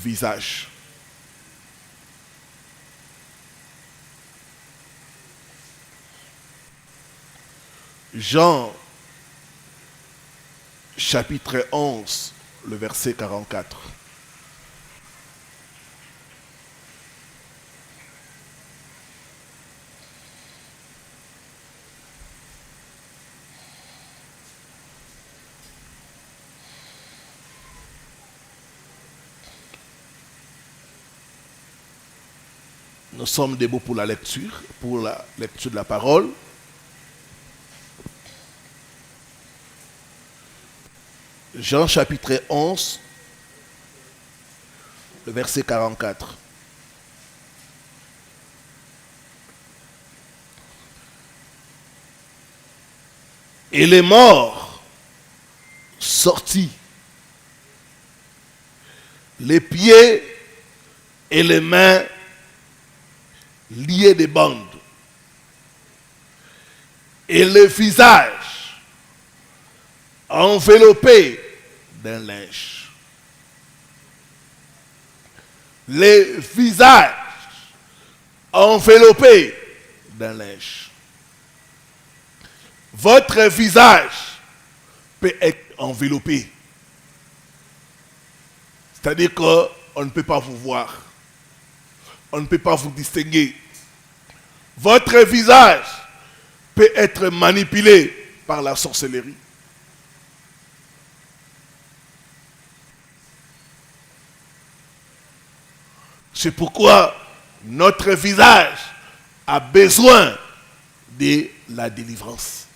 visage. Jean, chapitre 11, le verset 44. Nous sommes debout pour la lecture de la parole. Jean chapitre 11, le verset 44. Et les morts sortis, les pieds et les mains liés des bandes, et le visage enveloppé d'un linge. Les visages enveloppés d'un linge. Votre visage peut être enveloppé. C'est-à-dire qu'on ne peut pas vous voir. On ne peut pas vous distinguer. Votre visage peut être manipulé par la sorcellerie. C'est pourquoi notre visage a besoin de la délivrance.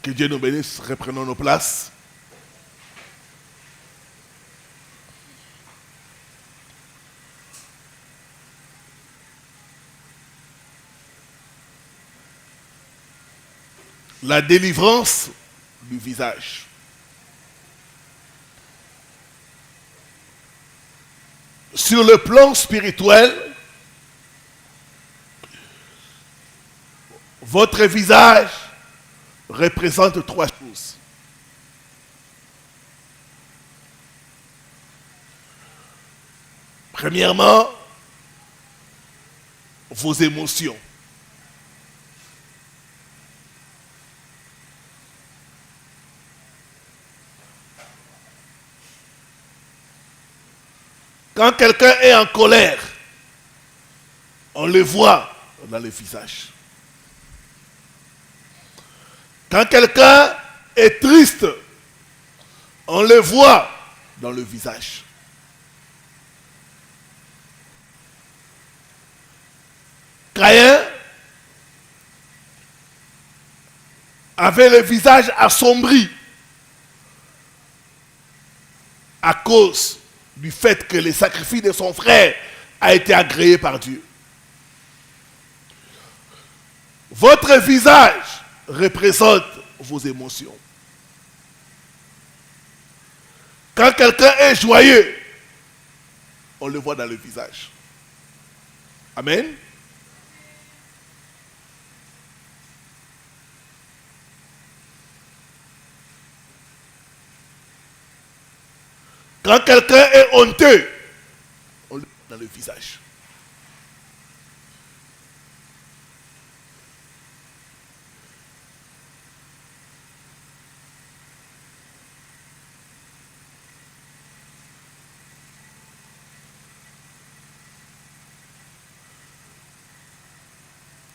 Que Dieu nous bénisse. Reprenons nos places. La délivrance du visage. Sur le plan spirituel, votre visage représente trois choses. Premièrement, vos émotions. Quand quelqu'un est en colère, on le voit dans le visage. Quand quelqu'un est triste, on le voit dans le visage. Caïn avait le visage assombri à cause du fait que le sacrifice de son frère a été agréé par Dieu. Votre visage représente vos émotions. Quand quelqu'un est joyeux, on le voit dans le visage. Amen. Quand quelqu'un est honteux, on le voit dans le visage.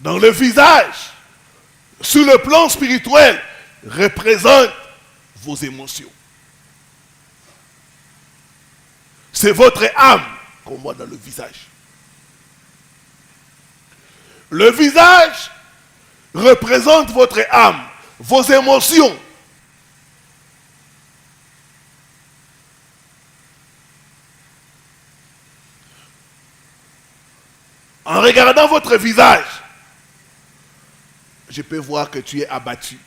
Dans le visage, sur le plan spirituel, représente vos émotions. C'est votre âme qu'on voit dans le visage. Le visage représente votre âme, vos émotions. En regardant votre visage, je peux voir que tu es abattu,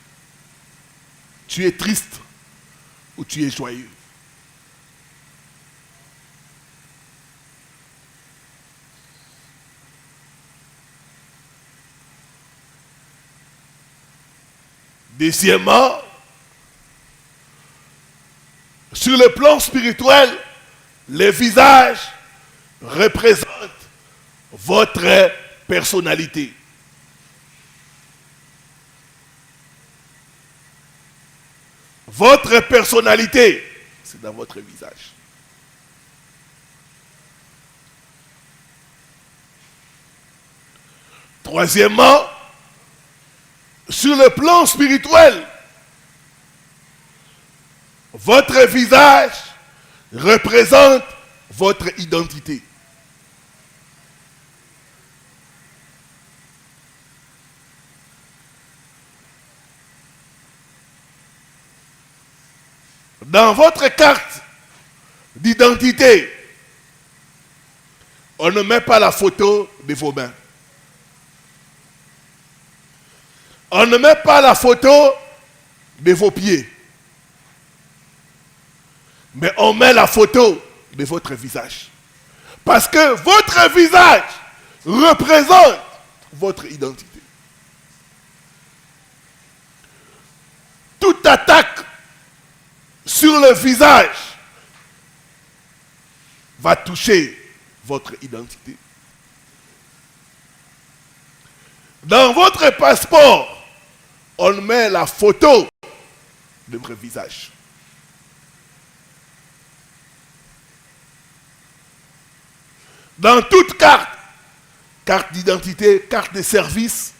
tu es triste ou tu es joyeux. Deuxièmement, sur le plan spirituel, Le visage représente votre personnalité. Votre personnalité, c'est dans votre visage. Troisièmement, sur le plan spirituel, votre visage représente votre identité. Dans votre carte d'identité, on ne met pas la photo de vos mains. On ne met pas la photo de vos pieds. Mais on met la photo de votre visage. Parce que votre visage représente votre identité. Toute attaque sur le visage va toucher votre identité. Dans votre passeport, on met la photo de votre visage. Dans toute carte, carte d'identité, carte de service,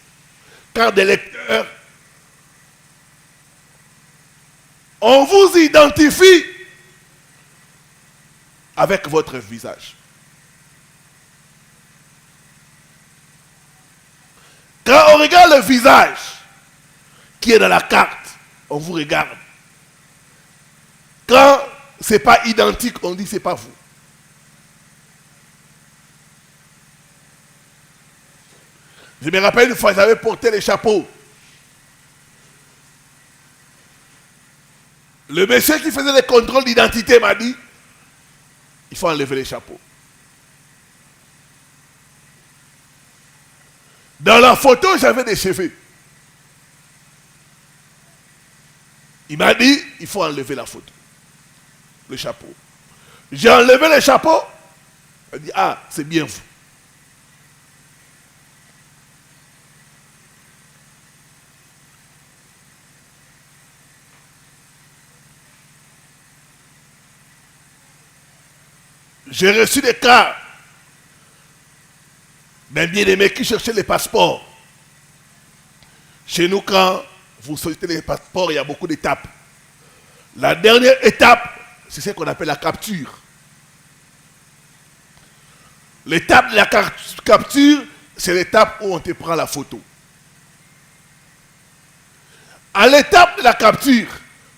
carte d'électeur, on vous identifie avec votre visage. Quand on regarde le visage qui est dans la carte, on vous regarde. Quand ce n'est pas identique, on dit que ce n'est pas vous. Je me rappelle une fois, j'avais porté les chapeaux. Le monsieur qui faisait les contrôles d'identité m'a dit, il faut enlever les chapeaux. Dans la photo, j'avais des cheveux. Il m'a dit, il faut enlever la photo. Le chapeau. J'ai enlevé le chapeau. Il m'a dit, ah, c'est bien vous. J'ai reçu des cas d'un bien-aimé qui cherchait les passeports. Chez nous, quand vous sollicitez les passeports, il y a beaucoup d'étapes. La dernière étape, c'est ce qu'on appelle la capture. L'étape de la capture, c'est l'étape où on te prend la photo. À l'étape de la capture,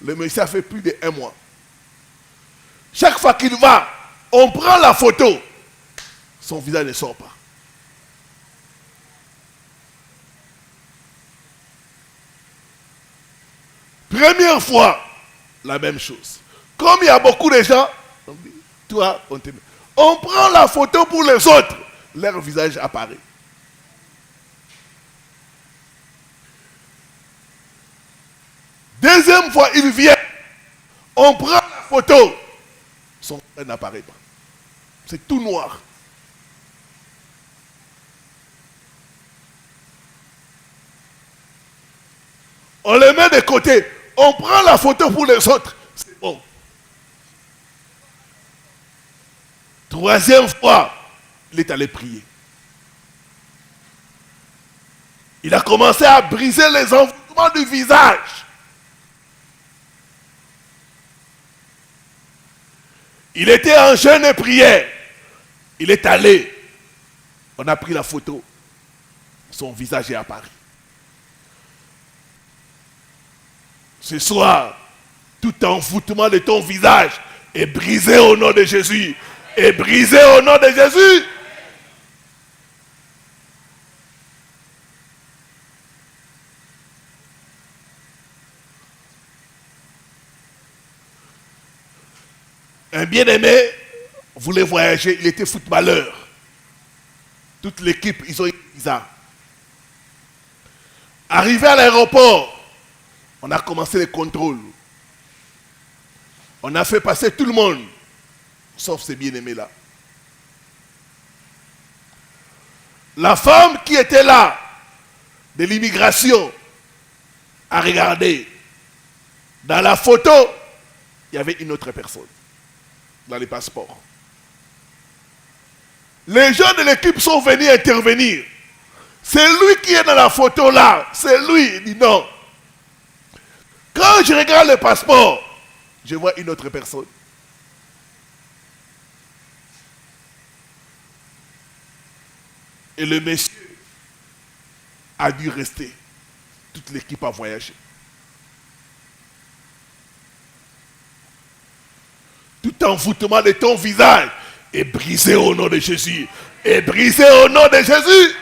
le monsieur a fait plus d'1 mois. Chaque fois qu'il va, on prend la photo, son visage ne sort pas. Première fois, la même chose. Comme il y a beaucoup de gens, on dit, toi, on te met. On prend la photo pour les autres, leur visage apparaît. Deuxième fois, il vient, on prend la photo, son visage n'apparaît pas. C'est tout noir. On les met de côté. On prend la photo pour les autres. C'est bon. Troisième fois, il est allé prier. Il a commencé à briser les envoûtements du visage. Il était en jeûne et prière. Il est allé. On a pris la photo. Son visage est apparu. Ce soir, tout envoûtement de ton visage est brisé au nom de Jésus. Est brisé au nom de Jésus. Un bien-aimé voulait voyager, il était footballeur. Toute l'équipe, ils ont eu un visa. Arrivé à l'aéroport, on a commencé les contrôles. On a fait passer tout le monde. sauf ces bien-aimés-là. La femme qui était là, de l'immigration, a regardé. Dans la photo, il y avait une autre personne, dans les passeports. Les gens de l'équipe sont venus intervenir. C'est lui qui est dans la photo là. C'est lui. Il dit non. Quand je regarde le passeport, je vois une autre personne. Et le monsieur a dû rester. Toute l'équipe a voyagé. Tout envoûtement de ton visage est brisé au nom de Jésus. Est brisé au nom de Jésus.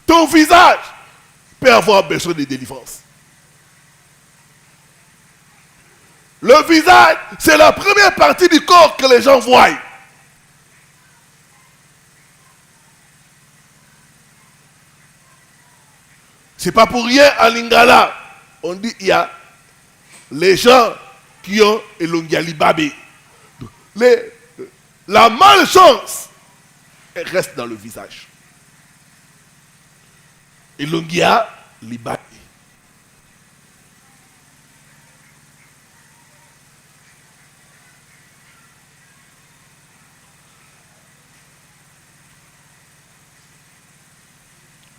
Ton visage peut avoir besoin de délivrance. Le visage, c'est la première partie du corps que les gens voient. C'est pas pour rien à Lingala. On dit il y a les gens qui ont Elongiali Babé. La malchance elle reste dans le visage. Elongia Libabé.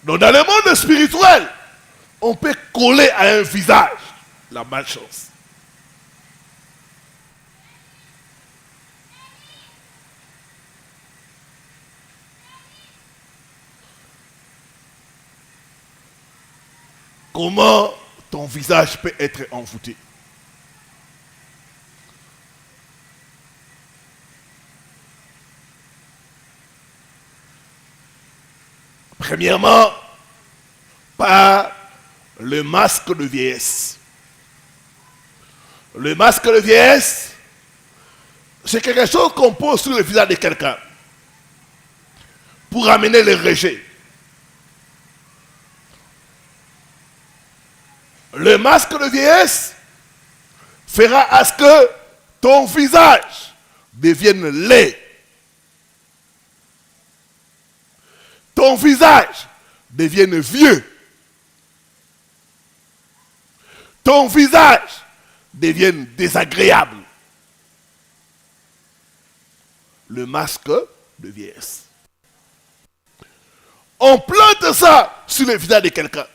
Donc dans le monde spirituel, on peut coller à un visage la malchance. Comment ton visage peut être envoûté? Premièrement, par le masque de vieillesse. Le masque de vieillesse, c'est quelque chose qu'on pose sur le visage de quelqu'un pour amener le rejet. Le masque de vieillesse fera à ce que ton visage devienne laid. Ton visage devienne vieux. Ton visage devienne désagréable. Le masque de vieillesse. On plante ça sur le visage de quelqu'un.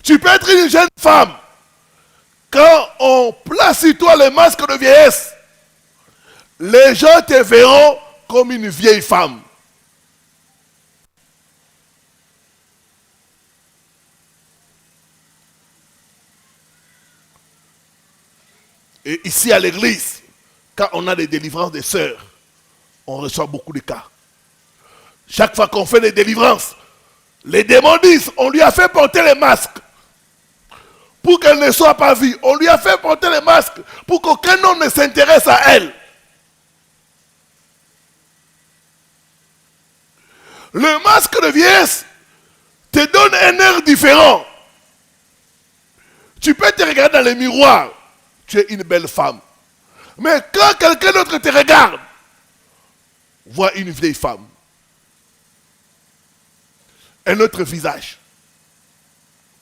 Tu peux être une jeune femme. Quand on place sur toi le masque de vieillesse, les gens te verront comme une vieille femme. Et ici à l'église, quand on a des délivrances des sœurs, on reçoit beaucoup de cas. Chaque fois qu'on fait des délivrances, les démons disent, on lui a fait porter les masques pour qu'elle ne soit pas vue. On lui a fait porter les masques pour qu'aucun homme ne s'intéresse à elle. Le masque de vieillesse te donne un air différent. Tu peux te regarder dans le miroir. Tu es une belle femme. Mais quand quelqu'un d'autre te regarde, voit une vieille femme. Un autre visage.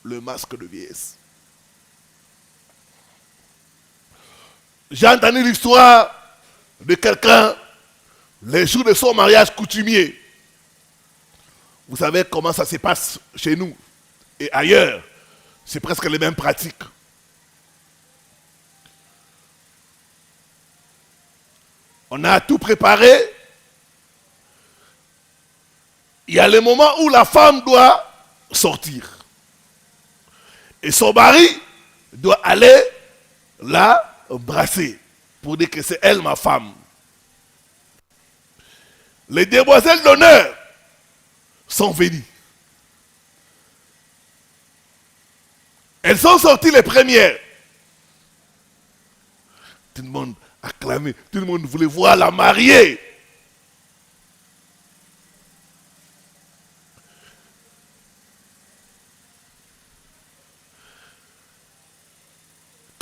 Le masque de vieillesse. J'ai entendu l'histoire de quelqu'un, les jours de son mariage coutumier. Vous savez comment ça se passe chez nous et ailleurs. C'est presque les mêmes pratiques. On a tout préparé. Il y a le moment où la femme doit sortir. Et son mari doit aller la brasser pour dire que c'est elle ma femme. Les demoiselles d'honneur sont venues. Elles sont sorties les premières. Tout le monde acclamait, tout le monde voulait voir la mariée.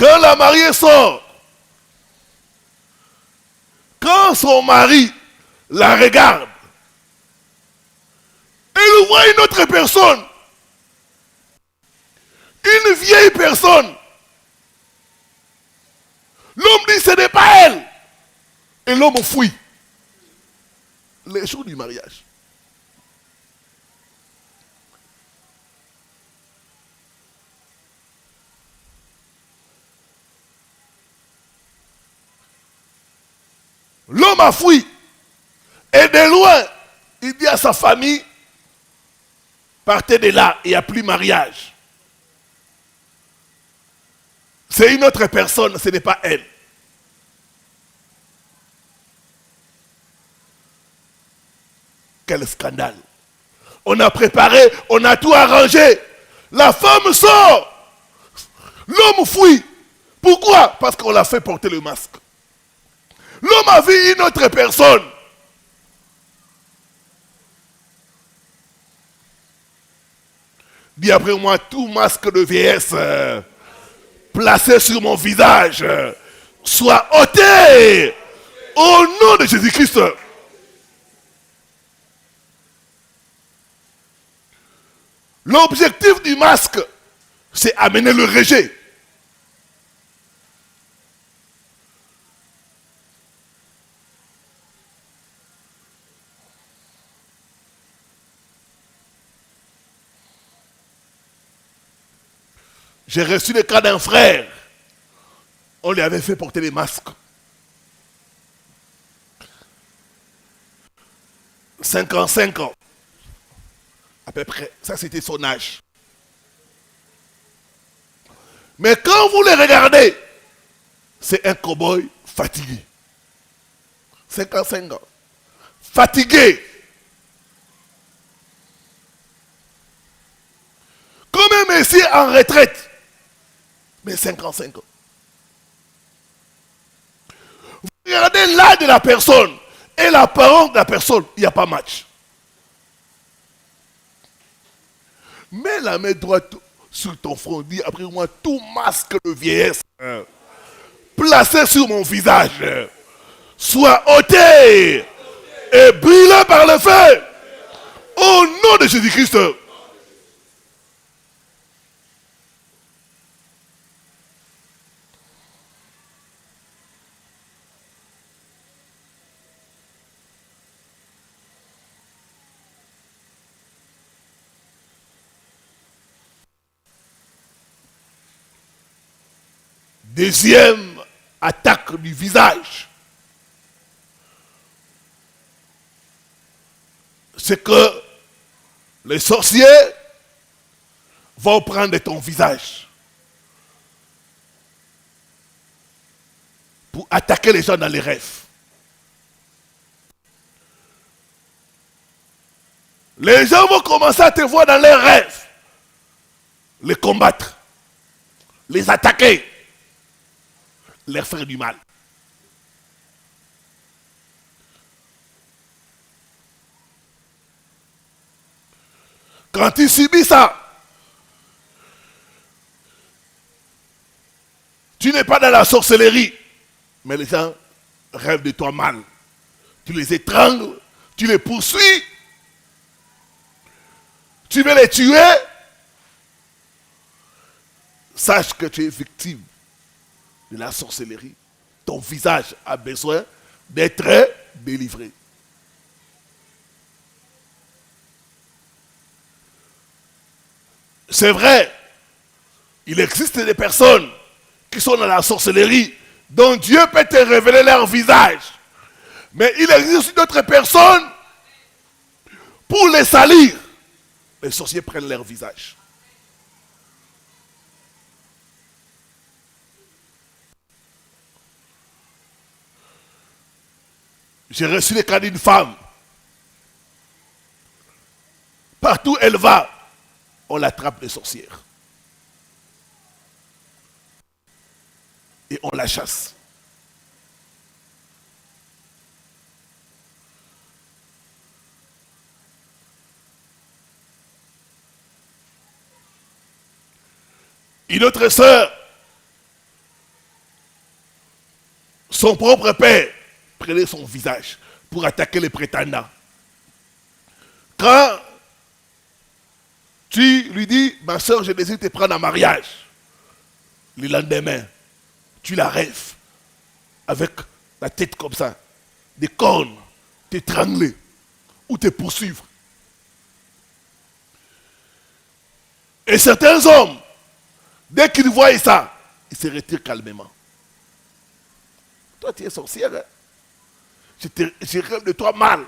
Quand la mariée sort, quand son mari la regarde, elle voit une autre personne, une vieille personne. L'homme dit ce n'est pas elle. Et l'homme fuit. Les jours du mariage. L'homme a fui. Et de loin, il dit à sa famille, partez de là, il n'y a plus mariage. C'est une autre personne, ce n'est pas elle. Quel scandale. On a préparé, on a tout arrangé. La femme sort. L'homme fuit. Pourquoi? Parce qu'on l'a fait porter le masque. L'homme a vu une autre personne. Dis après moi, tout masque de vieillesse placé sur mon visage soit ôté au nom de Jésus-Christ. L'objectif du masque, c'est amener le rejet. J'ai reçu le cas d'un frère. On lui avait fait porter les masques. 55 ans. À peu près. Ça, c'était son âge. Mais quand vous les regardez, c'est un cow-boy fatigué. 55 ans. Fatigué. Comme un messier en retraite. Mais 55 ans. Vous regardez l'âge de la personne et l'apparence de la personne, il n'y a pas match. Mets la main droite sur ton front, dis après moi, tout masque de vieillesse placé sur mon visage soit ôté et brûlé par le feu au nom de Jésus-Christ. Deuxième attaque du visage, c'est que les sorciers vont prendre ton visage pour attaquer les gens dans les rêves. Les gens vont commencer à te voir dans leurs rêves, les combattre, les attaquer, leur faire du mal. Quand tu subis ça, tu n'es pas dans la sorcellerie, mais les gens rêvent de toi mal. Tu les étrangles, tu les poursuis, tu veux les tuer. Sache que tu es victime de la sorcellerie. Ton visage a besoin d'être délivré. C'est vrai, il existe des personnes qui sont dans la sorcellerie dont Dieu peut te révéler leur visage. Mais il existe d'autres personnes, pour les salir, les sorciers prennent leur visage. J'ai reçu le cas d'une femme. Partout où elle va, on l'attrape de sorcière. Et on la chasse. Une autre sœur son propre père prenait son visage pour attaquer les prétendants. Quand tu lui dis, ma soeur, je désire te prendre en mariage, le lendemain, tu la rêves avec la tête comme ça, des cornes, t'étrangler ou te poursuivre. Et certains hommes, dès qu'ils voient ça, ils se retirent calmement. Toi, tu es sorcière, hein? Je rêve de toi mal.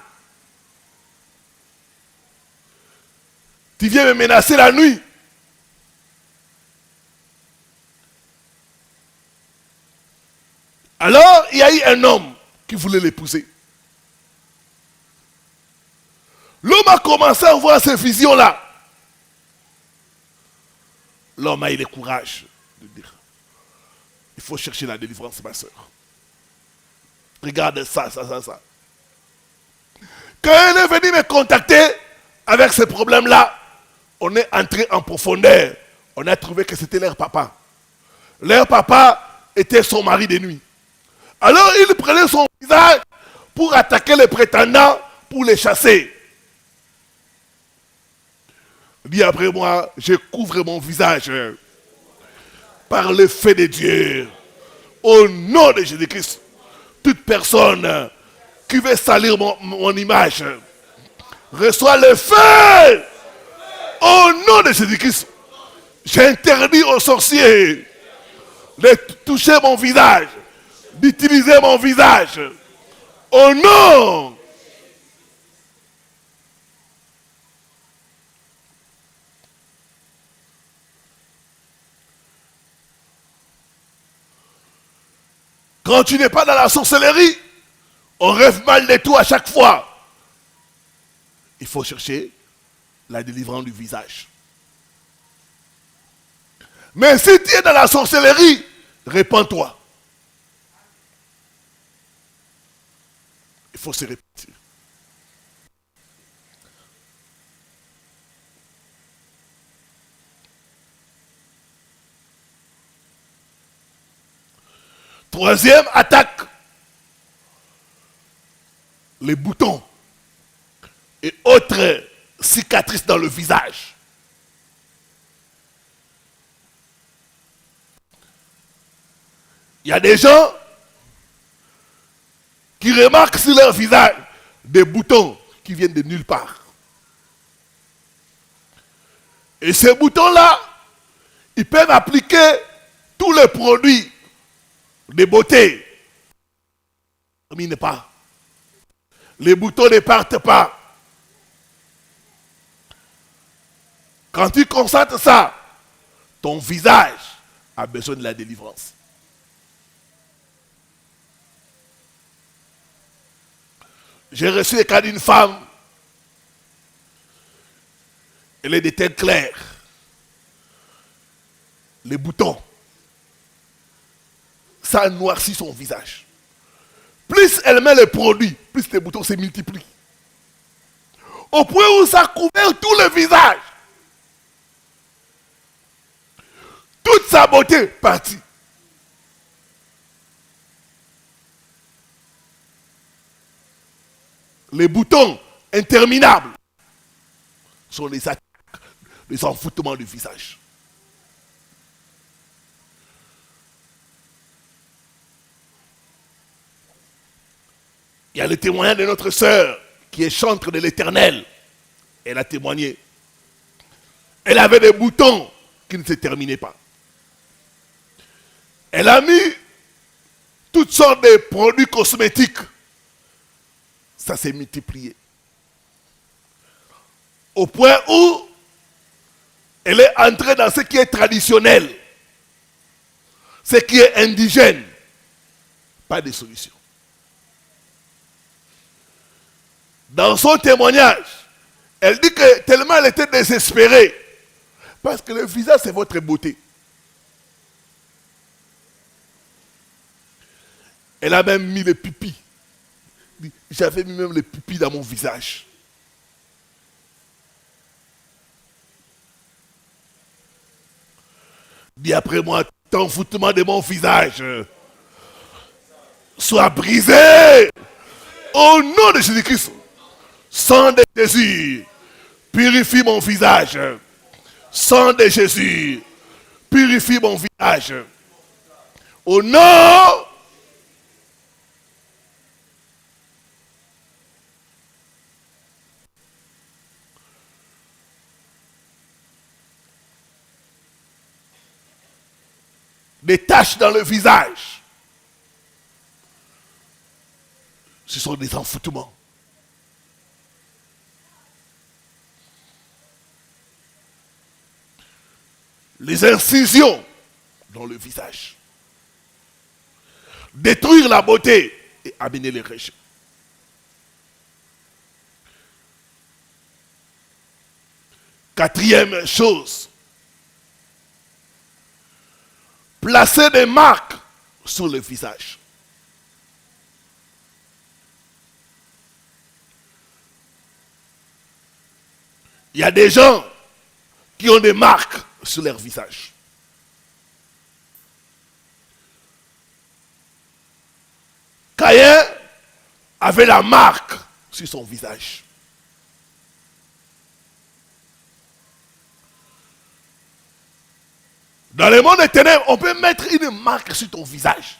Tu viens me menacer la nuit. Alors, il y a eu un homme qui voulait l'épouser. L'homme a commencé à voir ces visions-là. L'homme a eu le courage de dire, il faut chercher la délivrance, ma soeur. Regarde ça. Quand elle est venue me contacter avec ce problème-là, on est entré en profondeur. On a trouvé que c'était leur papa. Leur papa était son mari de nuit. Alors il prenait son visage pour attaquer les prétendants, pour les chasser. Dis après moi, je couvre mon visage par le feu de Dieu. Au nom de Jésus-Christ, toute personne qui veut salir mon image, reçoit le feu. Au nom de Jésus-Christ, j'interdis aux sorciers de toucher mon visage, d'utiliser mon visage. Au nom. Quand tu n'es pas dans la sorcellerie, on rêve mal de tout à chaque fois. Il faut chercher la délivrance du visage. Mais si tu es dans la sorcellerie, répands-toi. Il faut se répéter. Troisième attaque. Les boutons et autres cicatrices dans le visage. Il y a des gens qui remarquent sur leur visage des boutons qui viennent de nulle part. Et ces boutons-là, ils peuvent appliquer tous les produits de beauté. Ne terminent pas. Les boutons ne partent pas. Quand tu constates ça, ton visage a besoin de la délivrance. J'ai reçu le cas d'une femme. Elle est de teinte claire. Les boutons. Ça noircit son visage. Plus elle met les produits, plus les boutons se multiplient. Au point où ça couvre tout le visage. Toute sa beauté partie. Les boutons interminables sont les attaques, les enfoutements du visage. Il y a le témoignage de notre sœur qui est chantre de l'Éternel. Elle a témoigné. Elle avait des boutons qui ne se terminaient pas. Elle a mis toutes sortes de produits cosmétiques. Ça s'est multiplié. Au point où elle est entrée dans ce qui est traditionnel. Ce qui est indigène. Pas de solution. Dans son témoignage, elle dit que tellement elle était désespérée. Parce que le visage, c'est votre beauté. Elle a même mis les pupilles. J'avais mis même les pupilles dans mon visage. Dis après moi, t'enfoutement de mon visage. soit brisé. Au nom de Jésus-Christ. Sang de Jésus, purifie mon visage. Sang de Jésus, purifie mon visage. Au nom des taches dans le visage. Ce sont des enfoutements. Les incisions dans le visage. Détruire la beauté et amener les régions. Quatrième chose, placer des marques sur le visage. Il y a des gens qui ont des marques sur leur visage. Caïn avait la marque sur son visage. Dans le monde des ténèbres, on peut mettre une marque sur ton visage.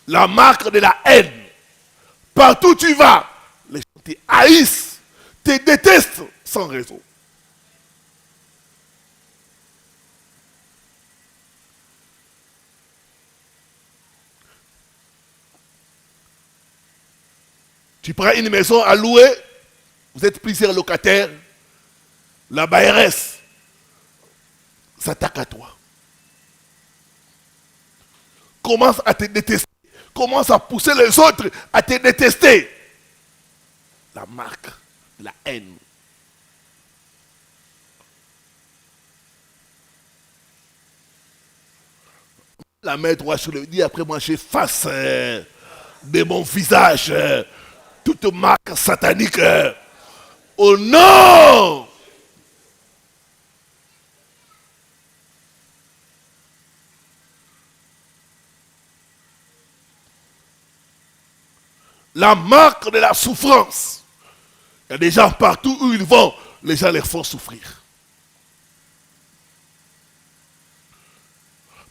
La marque de la haine. Partout où tu vas, les gens te haïssent, te détestent sans raison. Tu prends une maison à louer, vous êtes plusieurs locataires, la bailleresse s'attaque à toi. Commence à te détester. Commence à pousser les autres à te détester. La marque de la haine. La main droite sur le dit après moi j'efface de mon visage toute marque satanique. Au nom la marque de la souffrance. Il y a des gens partout où ils vont, les gens les font souffrir.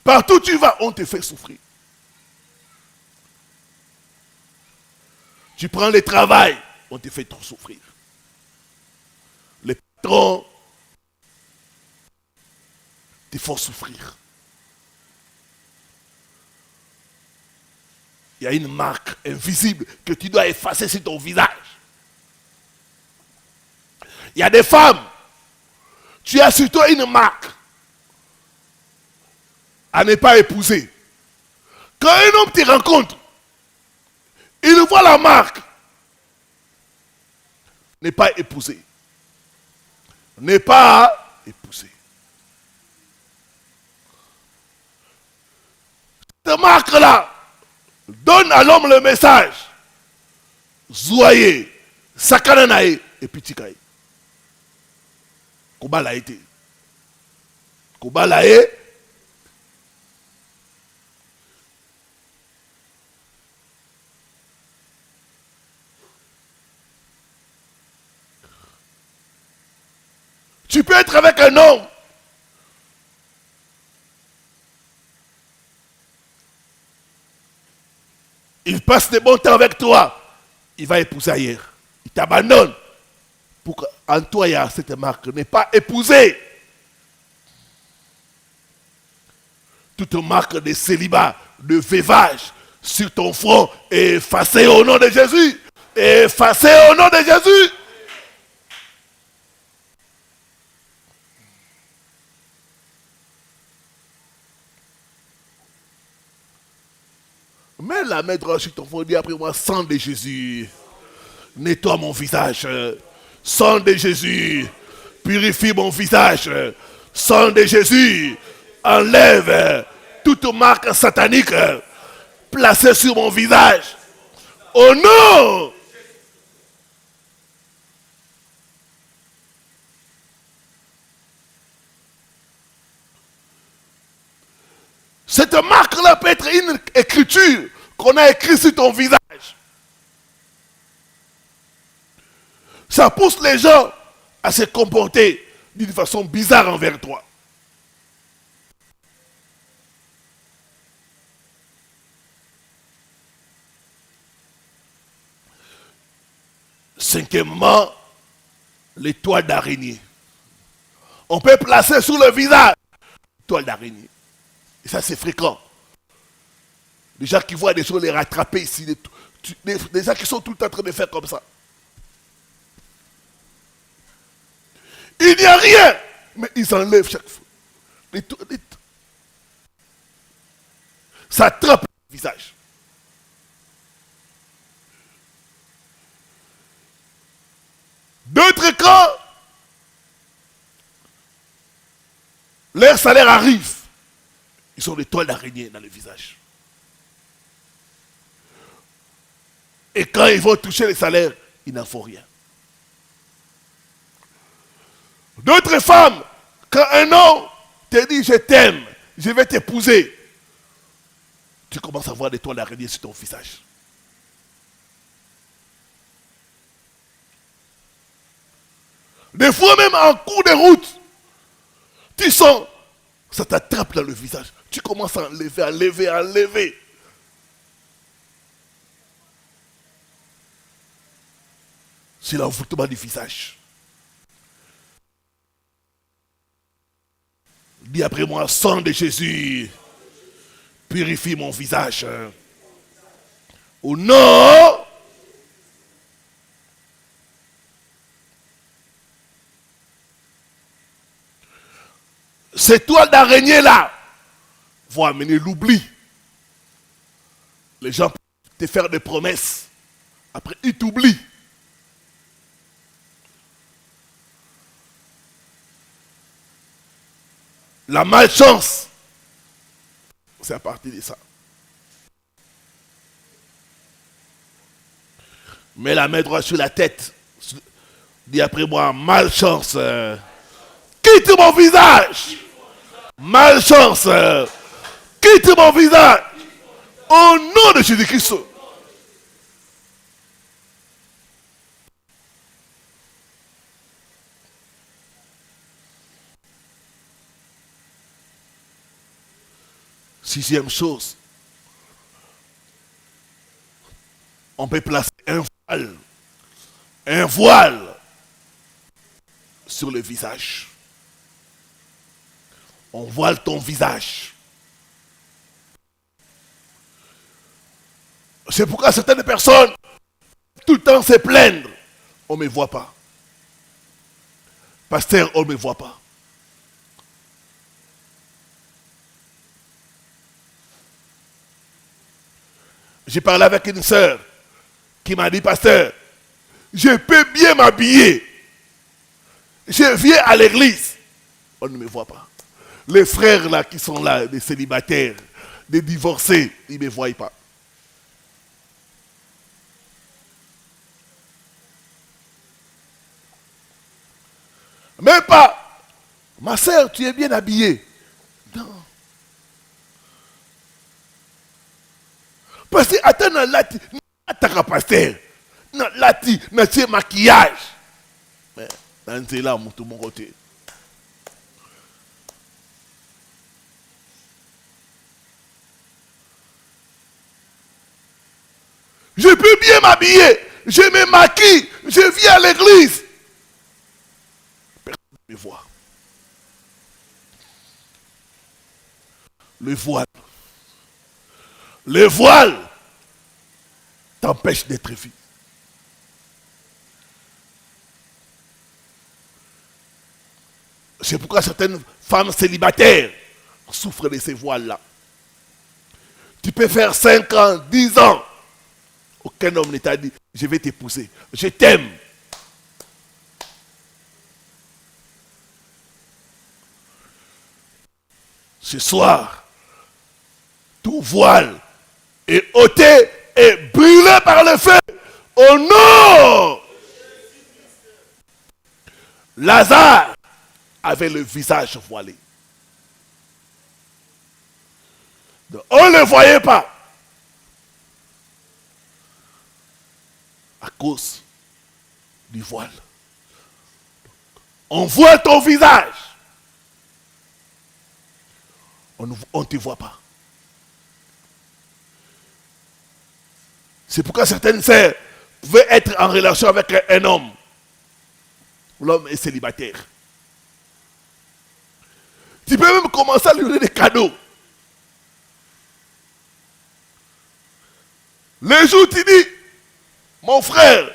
Partout où tu vas, on te fait souffrir. Tu prends le travail, on te fait trop souffrir. Les patrons te font souffrir. Il y a une marque invisible que tu dois effacer sur ton visage. Il y a des femmes, tu as sur toi une marque à ne pas épouser. Quand un homme te rencontre, il voit la marque. Ne pas épouser. Ne pas épouser. Cette marque-là donne à l'homme le message. Zoye, sakananae et pitikae. Koba été. Koba lae. Tu peux être avec un homme. Il passe de bons temps avec toi. Il va épouser ailleurs. Il t'abandonne. Pour qu'en toi, il y a cette marque. Ne pas épouser. Toute marque de célibat, de veuvage sur ton front est effacée au nom de Jésus. Effacée au nom de Jésus. Mets la main droite sur ton front et dis après moi, sang de Jésus, nettoie mon visage. Sang de Jésus, purifie mon visage. Sang de Jésus, enlève toute marque satanique placée sur mon visage. Au nom. Cette marque-là peut être une écriture qu'on a écrite sur ton visage. Ça pousse les gens à se comporter d'une façon bizarre envers toi. Cinquièmement, l'étoile d'araignée. On peut placer sur le visage l'étoile d'araignée. Et ça, c'est fréquent. Les gens qui voient des choses les rattraper ici, des gens qui sont tout le temps en train de faire comme ça. Il n'y a rien, mais ils enlèvent chaque fois. Ça attrape le visage. D'autres cas, leur salaire arrive. Ils ont des toiles d'araignée dans le visage. Et quand ils vont toucher les salaires, ils n'en font rien. D'autres femmes, quand un homme te dit je t'aime, je vais t'épouser, tu commences à voir des toiles d'araignée sur ton visage. Des fois même en cours de route, tu sens, ça t'attrape dans le visage. Tu commences à enlever. C'est l'envoûtement du visage. Dis après moi, sang de Jésus, purifie mon visage. Au nom ces toiles d'araignée là vont amener l'oubli. Les gens peuvent te faire des promesses. Après, ils t'oublient. La malchance, c'est à partir de ça. Mets la main droite sur la tête. Dis après moi, malchance. Quitte mon visage. Malchance. Quitte mon visage. Au nom de Jésus-Christ. Sixième chose, on peut placer un voile sur le visage. On voile ton visage. C'est pourquoi certaines personnes, tout le temps se plaignent. On ne me voit pas. Pasteur, on ne me voit pas. J'ai parlé avec une sœur qui m'a dit, pasteur, je peux bien m'habiller. Je viens à l'église. On ne me voit pas. Les frères là qui sont là, des célibataires, des divorcés, ils ne me voient pas. Même pas. Ma sœur, tu es bien habillée. Non. Parce que, attends, attends, pasteur. Là, tu maquillage. Mais, c'est là, tout mon côté. Je peux bien m'habiller. Je me maquille. Je viens à l'église. Personne ne me voit. Le voile. Le voile t'empêche d'être vu. C'est pourquoi certaines femmes célibataires souffrent de ces voiles-là. Tu peux faire 5 ans, 10 ans. Aucun homme ne t'a dit, je vais t'épouser. Je t'aime. Ce soir, tout voile est ôté et brûlé par le feu. Au nom! Lazare avait le visage voilé. Donc, on ne le voyait pas. À cause du voile. On voit ton visage. On ne te voit pas. C'est pourquoi certaines sœurs pouvaient être en relation avec un homme. L'homme est célibataire. Tu peux même commencer à lui donner des cadeaux. Le jour où tu dis, mon frère,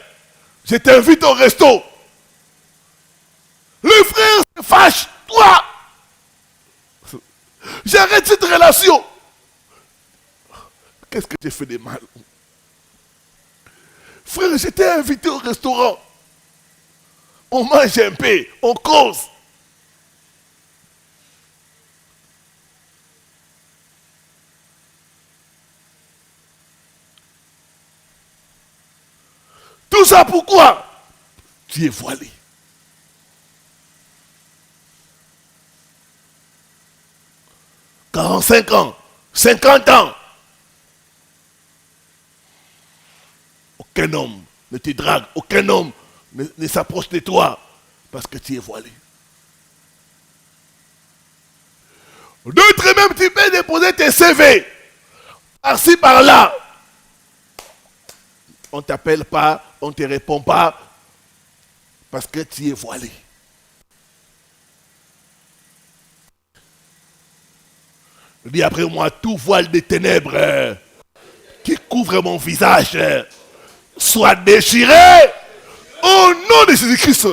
je t'invite au resto. Le frère se fâche, toi. J'arrête cette relation. Qu'est-ce que j'ai fait de mal? Frère, je t'ai invité au restaurant. On mange un peu, on cause. Tout ça pourquoi? Tu es voilé. « 45 ans, 50 ans. Aucun homme ne te drague, aucun homme ne s'approche de toi parce que tu es voilé. D'autres même, tu peux déposer tes CV par-ci, par-là. On ne t'appelle pas, on ne te répond pas parce que tu es voilé. Dis après moi, tout voile des ténèbres qui couvre mon visage soit déchiré au nom de Jésus-Christ.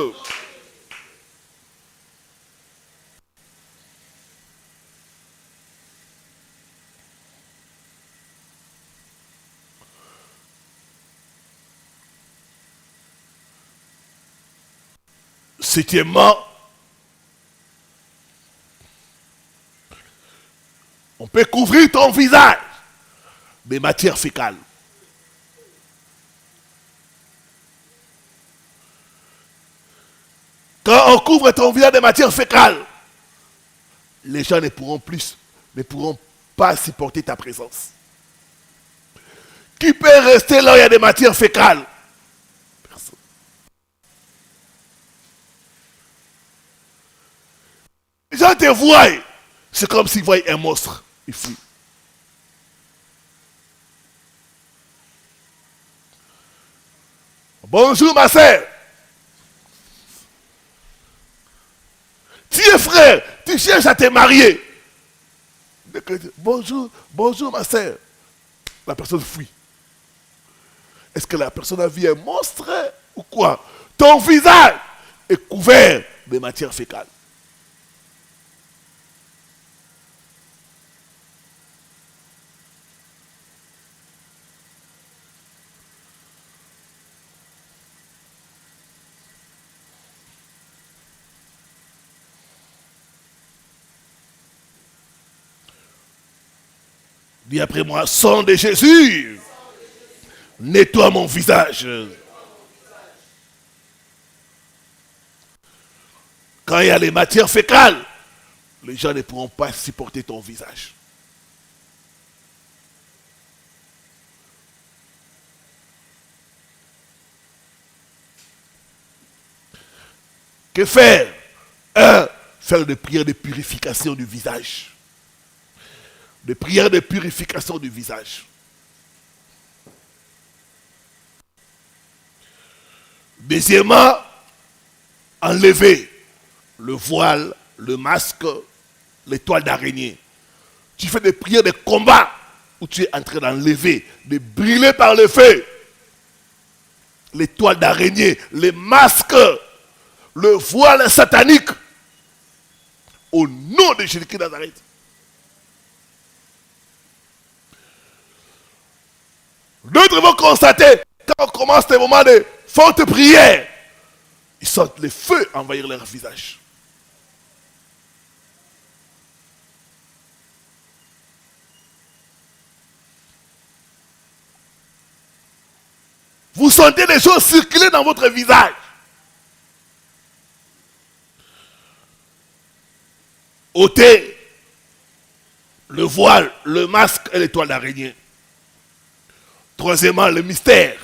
Septièmement, on peut couvrir ton visage de matière fécale. Quand on couvre ton visage de matière fécale, les gens ne pourront pas supporter ta présence. Qui peut rester là où il y a des matières fécales? Personne. Les gens te voient, c'est comme s'ils voient un monstre. Ils fuient. Bonjour ma sœur. Tu es frère, tu cherches à te marier. Bonjour, bonjour ma sœur. La personne fuit. Est-ce que la personne a vu un monstre ou quoi? Ton visage est couvert de matière fécale. Dis après moi, sang de Jésus, nettoie mon visage. Quand il y a les matières fécales, les gens ne pourront pas supporter ton visage. Que faire? Faire des prières de purification du visage. Des prières de purification du visage. Deuxièmement, enlever le voile, le masque, les toiles d'araignée. Tu fais des prières de combat où tu es en train d'enlever, de brûler par le feu les toiles d'araignée, les masques, le voile satanique. Au nom de Jésus-Christ de Nazareth. D'autres vont constater, quand on commence des moments de forte prière, ils sentent le feu envahir leur visage. Vous sentez des choses circuler dans votre visage. Ôtez le voile, le masque et l'étoile d'araignée. Troisièmement, le mystère.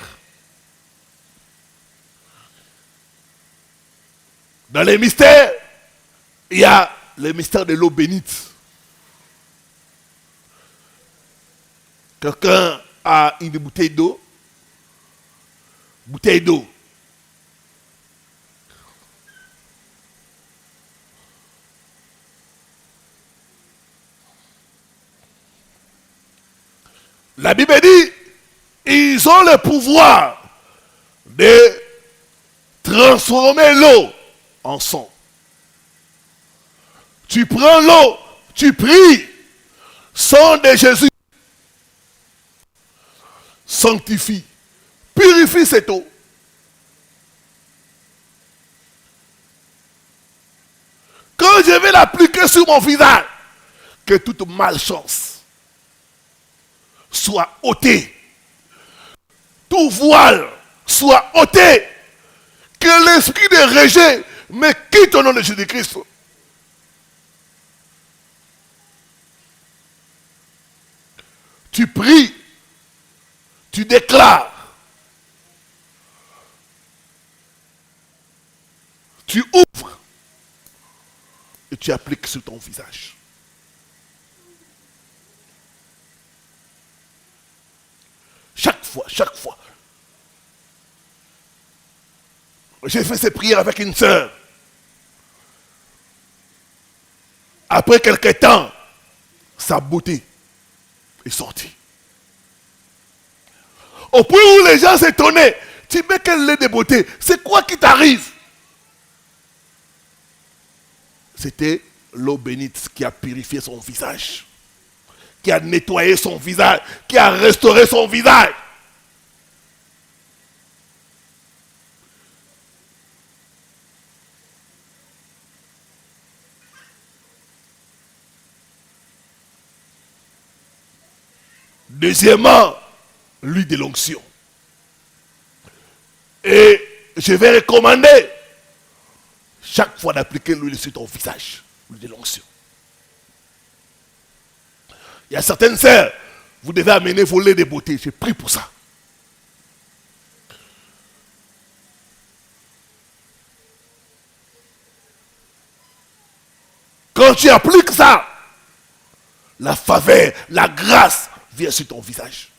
Dans les mystères, il y a le mystère de l'eau bénite. Quelqu'un a une bouteille d'eau. Bouteille d'eau. La Bible dit, ils ont le pouvoir de transformer l'eau en sang. Tu prends l'eau, tu pries, sang de Jésus, sanctifie, purifie cette eau. Quand je vais l'appliquer sur mon visage, que toute malchance soit ôtée, tout voile soit ôté, que l'esprit de rejet me quitte au nom de Jésus-Christ. Tu pries, tu déclares, tu ouvres et tu appliques sur ton visage. Chaque fois. J'ai fait ces prières avec une sœur. Après quelque temps, sa beauté est sortie. Au point où les gens s'étonnaient. Tu mets quel lait de beauté? C'est quoi qui t'arrive? C'était l'eau bénite qui a purifié son visage, qui a nettoyé son visage, qui a restauré son visage. Deuxièmement, l'huile de l'onction. Et je vais recommander chaque fois d'appliquer l'huile sur ton visage, l'huile de l'onction. Il y a certaines sœurs, vous devez amener vos laits de beauté. J'ai pris pour ça. Quand tu appliques ça, la faveur, la grâce vient sur ton visage.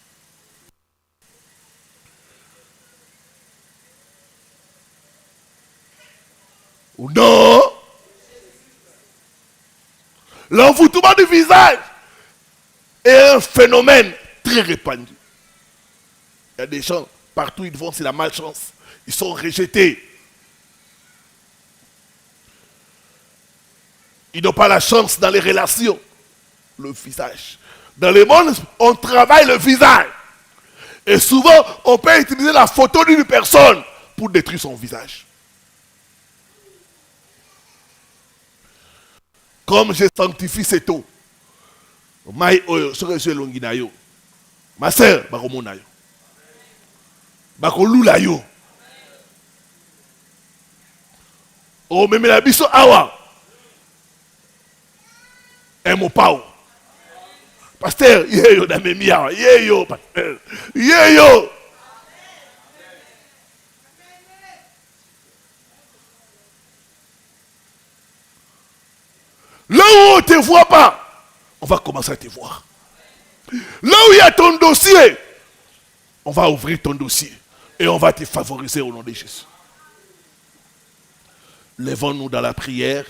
Ou non? L'envoûtement du visage est un phénomène très répandu. Il y a des gens, partout où ils vont, c'est la malchance. Ils sont rejetés. Ils n'ont pas la chance dans les relations. Le visage. Dans le monde, on travaille le visage. Et souvent, on peut utiliser la photo d'une personne pour détruire son visage. Comme je sanctifie cette eau. Ma sœur, bakomonayo. Bakolulayo. O memela biso awa. Emopao. Pasteur, yeyo da memia, yeyo pasteur. Yeyo. Là où on ne te voit pas, on va commencer à te voir. Là où il y a ton dossier, on va ouvrir ton dossier et on va te favoriser au nom de Jésus. Lèvons-nous dans la prière.